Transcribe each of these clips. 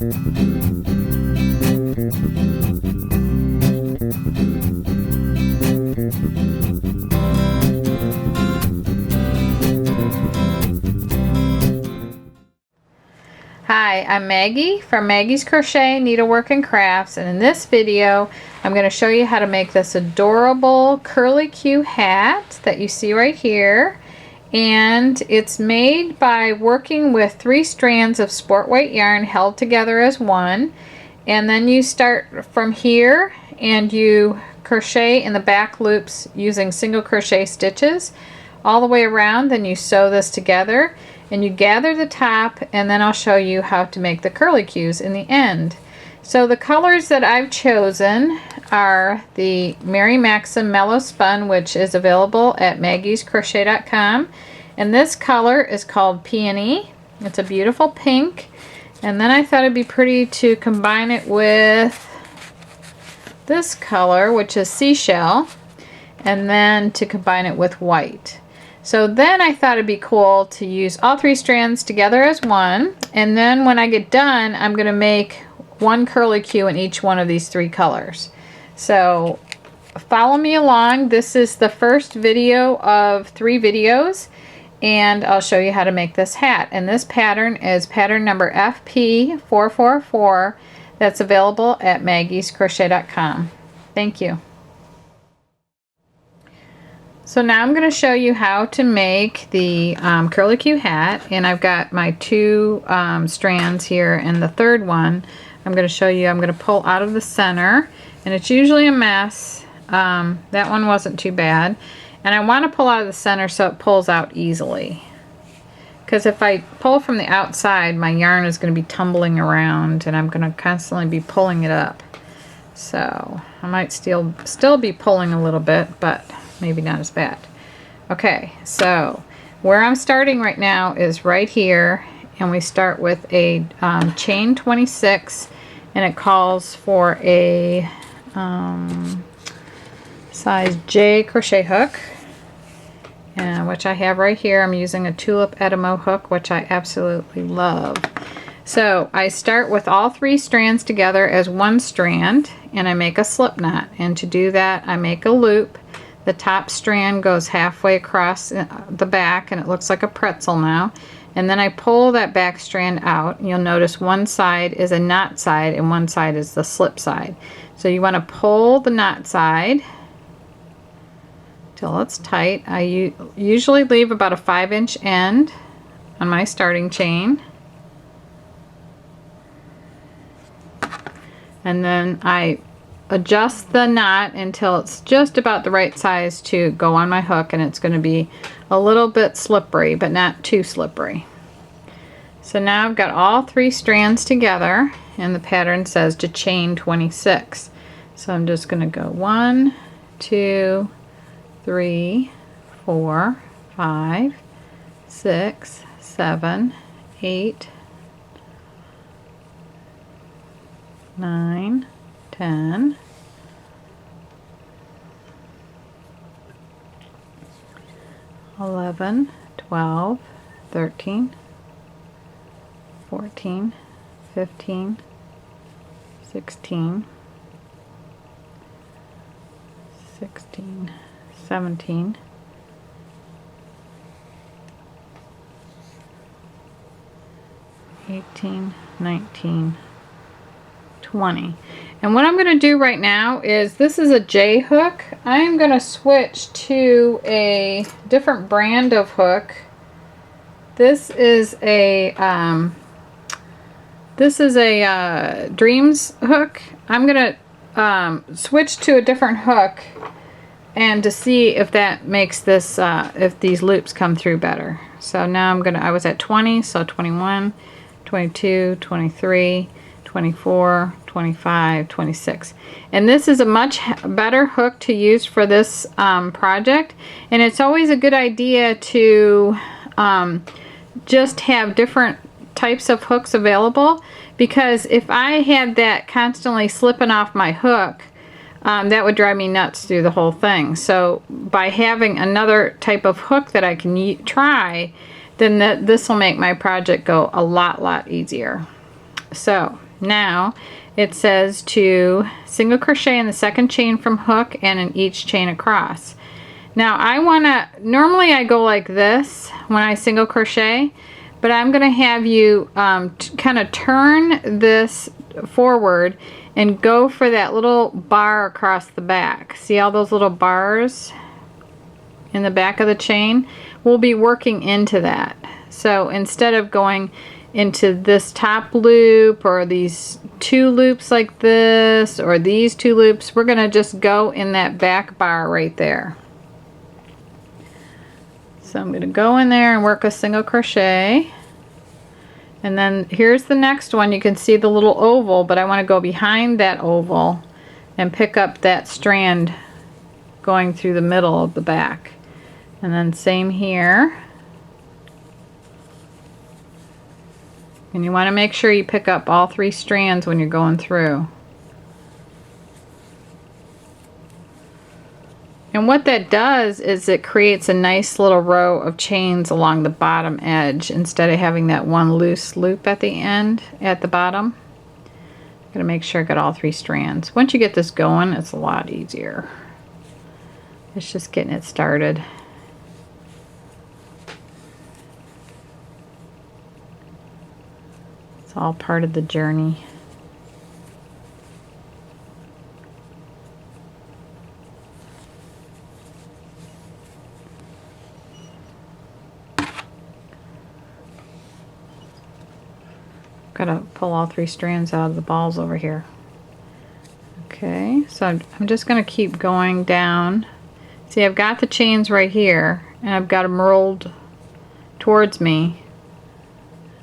Hi, I'm Maggie from Maggie's Crochet, Needlework and Crafts, and in this video I'm going to show you how to make this adorable curlicue hat that you see right here. And it's made by working with 3 strands of sport weight yarn held together as one, and then you start from here and you crochet in the back loops using single crochet stitches all the way around. Then you sew this together and you gather the top, and then I'll show you how to make the curlicues in the end. So the colors that I've chosen are the Mary Maxim Mellow Spun, which is available at maggiescrochet.com, and this color is called Peony. It's a beautiful pink, and then I thought it'd be pretty to combine it with this color, which is Seashell, and then to combine it with white. So then I thought it'd be cool to use all 3 strands together as one, and then when I get done I'm going to make one curlicue in each one of these 3 colors. So follow me along. This is the first video of 3 videos, and I'll show you how to make this hat. And this pattern is pattern number FP444 that's available at maggiescrochet.com. Thank you. So now I'm going to show you how to make the curlicue hat, and I've got my 2 strands here, and the third one I'm going to show you. I'm going to pull out of the center, and it's usually a mess. That one wasn't too bad, and I want to pull out of the center so it pulls out easily, because if I pull from the outside my yarn is going to be tumbling around and I'm going to constantly be pulling it up. So I might still be pulling a little bit, but maybe not as bad. Okay, so where I'm starting right now is right here, and we start with a chain 26, and it calls for a size J crochet hook, which I have right here. I'm using a Tulip Edamo hook, which I absolutely love. So I start with all 3 strands together as one strand, and I make a slip knot, and to do that I make a loop. The top strand goes halfway across the back, and it looks like a pretzel now. And then I pull that back strand out. You'll notice one side is a knot side and one side is the slip side. So you want to pull the knot side till it's tight. I usually leave about a 5-inch end on my starting chain. And then I adjust the knot until it's just about the right size to go on my hook, and it's going to be a little bit slippery but not too slippery. So now I've got all 3 strands together, and the pattern says to chain 26. So I'm just going to go 1, 2, 3, 4, 5, 6, 7, 8, 9, 10, 11, 12, 13, 14, 15, 16, 16, 17, 18, 19, 20. And what I'm going to do right now is, this is a J hook. I'm going to switch to a different brand of hook. This is a Dreams hook. I'm going to switch to a different hook and to see if that makes this if these loops come through better. So now I was at 20, so 21, 22, 23, 24, 25, 26. And this is a much better hook to use for this project. And it's always a good idea to just have different types of hooks available, because if I had that constantly slipping off my hook, that would drive me nuts through the whole thing. So by having another type of hook that I can try, then this will make my project go a lot easier. So Now it says to single crochet in the second chain from hook and in each chain across. Now I want to, normally I go like this when I single crochet, but I'm going to have you kind of turn this forward and go for that little bar across the back. See all those little bars in the back of the chain? We'll be working into that. So instead of going into this top loop or these two loops like this or these two loops, we're going to just go in that back bar right there. So I'm going to go in there and work a single crochet, and then here's the next one. You can see the little oval, but I want to go behind that oval and pick up that strand going through the middle of the back, and then same here. And you want to make sure you pick up all 3 strands when you're going through. And what that does is it creates a nice little row of chains along the bottom edge instead of having that one loose loop at the end at the bottom. I'm going to make sure I got all 3 strands. Once you get this going, it's a lot easier. It's just getting it started. It's all part of the journey. Gotta pull all 3 strands out of the balls over here. Okay, so I'm just gonna keep going down. See, I've got the chains right here, and I've got them rolled towards me.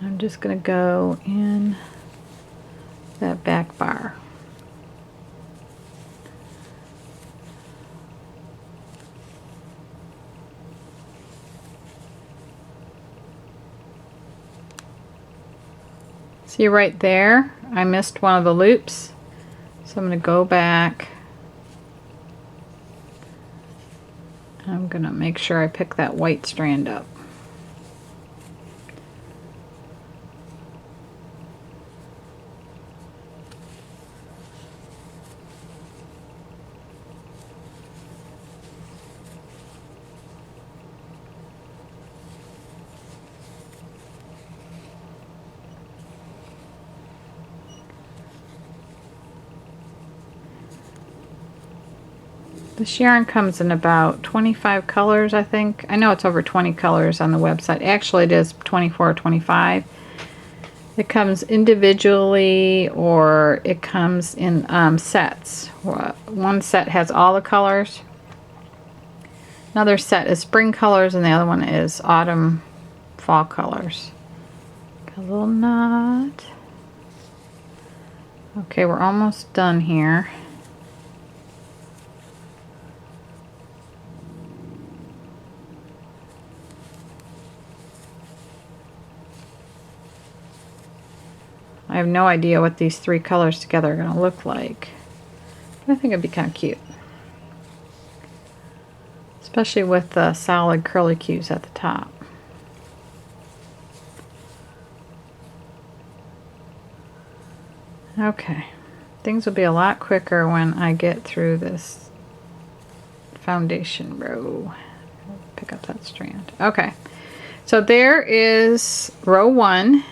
I'm just gonna go in that back bar. See right there, I missed one of the loops, so I'm going to go back. I'm going to make sure I pick that white strand up. This yarn comes in about 25 colors, I think. I know it's over 20 colors on the website. Actually, it is 24 or 25. It comes individually, or it comes in sets. One set has all the colors. Another set is spring colors, and the other one is autumn, fall colors. Got a little knot. Okay, we're almost done here. I have no idea what these 3 colors together are going to look like. I think it'd be kind of cute. Especially with the solid curliques at the top. Okay. Things will be a lot quicker when I get through this foundation row. Pick up that strand. Okay. So there is row 1.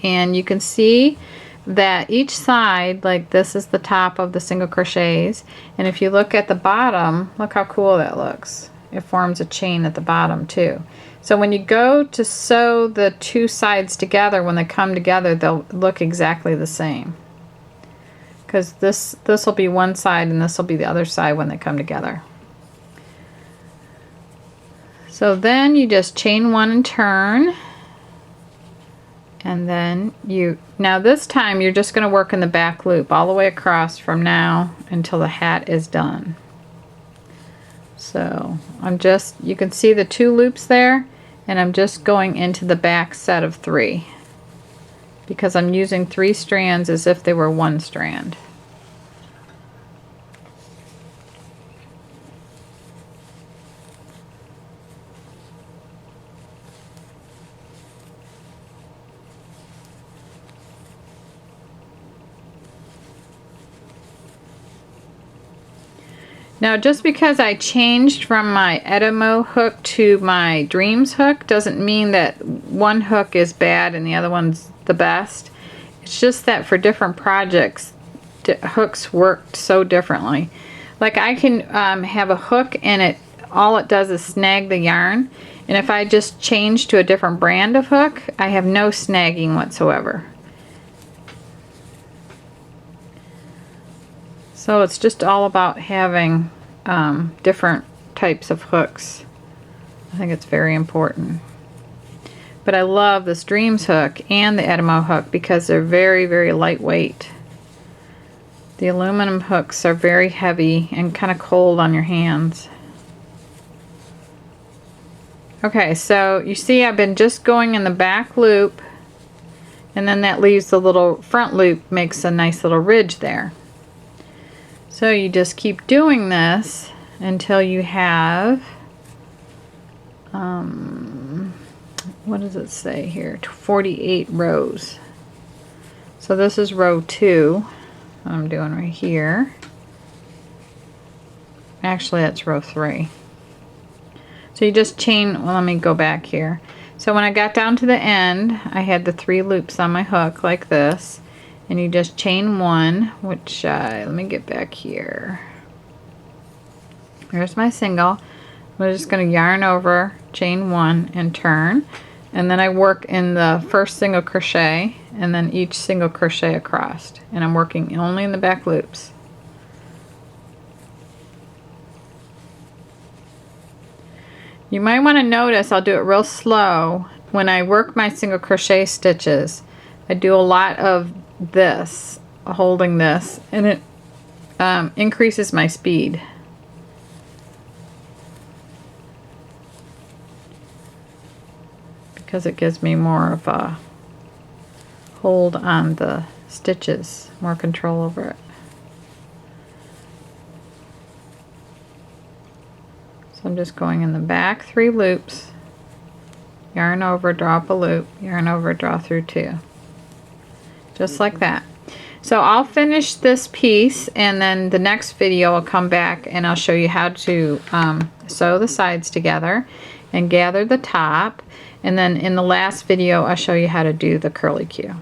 And you can see that each side, like this is the top of the single crochets, and if you look at the bottom, look how cool that looks. It forms a chain at the bottom too. So when you go to sew the 2 sides together, when they come together, they'll look exactly the same. Because this will be one side and this will be the other side when they come together. So then you just chain 1 and turn. And then now this time you're just going to work in the back loop all the way across from now until the hat is done. So you can see the 2 loops there, and I'm just going into the back set of 3 because I'm using 3 strands as if they were 1 strand. Now just because I changed from my Edimo hook to my Dreams hook doesn't mean that one hook is bad and the other one's the best. It's just that for different projects, hooks work so differently. Like I can have a hook and all it does is snag the yarn, and if I just change to a different brand of hook, I have no snagging whatsoever. So it's just all about having different types of hooks. I think it's very important. But I love this Dreams hook and the Edimo hook because they're very, very lightweight. The aluminum hooks are very heavy and kind of cold on your hands. Okay, so you see I've been just going in the back loop, and then that leaves the little front loop, makes a nice little ridge there. So you just keep doing this until you have, what does it say here? 48 rows. So this is row 2. I'm doing right here. Actually, that's row 3. So you just chain, well, let me go back here. So when I got down to the end, I had the 3 loops on my hook like this, and you just chain 1, which, let me get back here. Here's my single. I'm just going to yarn over, chain 1, and turn. And then I work in the first single crochet, and then each single crochet across. And I'm working only in the back loops. You might want to notice I'll do it real slow. When I work my single crochet stitches, I do a lot of this, holding this, and it increases my speed. Because it gives me more of a hold on the stitches, more control over it. So I'm just going in the back 3 loops, yarn over, draw up a loop, yarn over, draw through 2. Just like that. So I'll finish this piece, and then the next video I'll come back and I'll show you how to sew the sides together and gather the top. And then in the last video, I'll show you how to do the curlicue.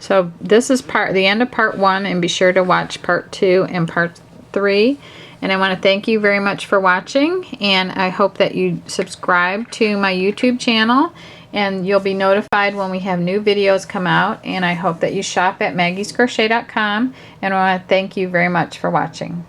So this is the end of part 1, and be sure to watch part 2 and part 3. And I want to thank you very much for watching, and I hope that you subscribe to my YouTube channel, and you'll be notified when we have new videos come out. And I hope that you shop at maggiescrochet.com, and I want to thank you very much for watching.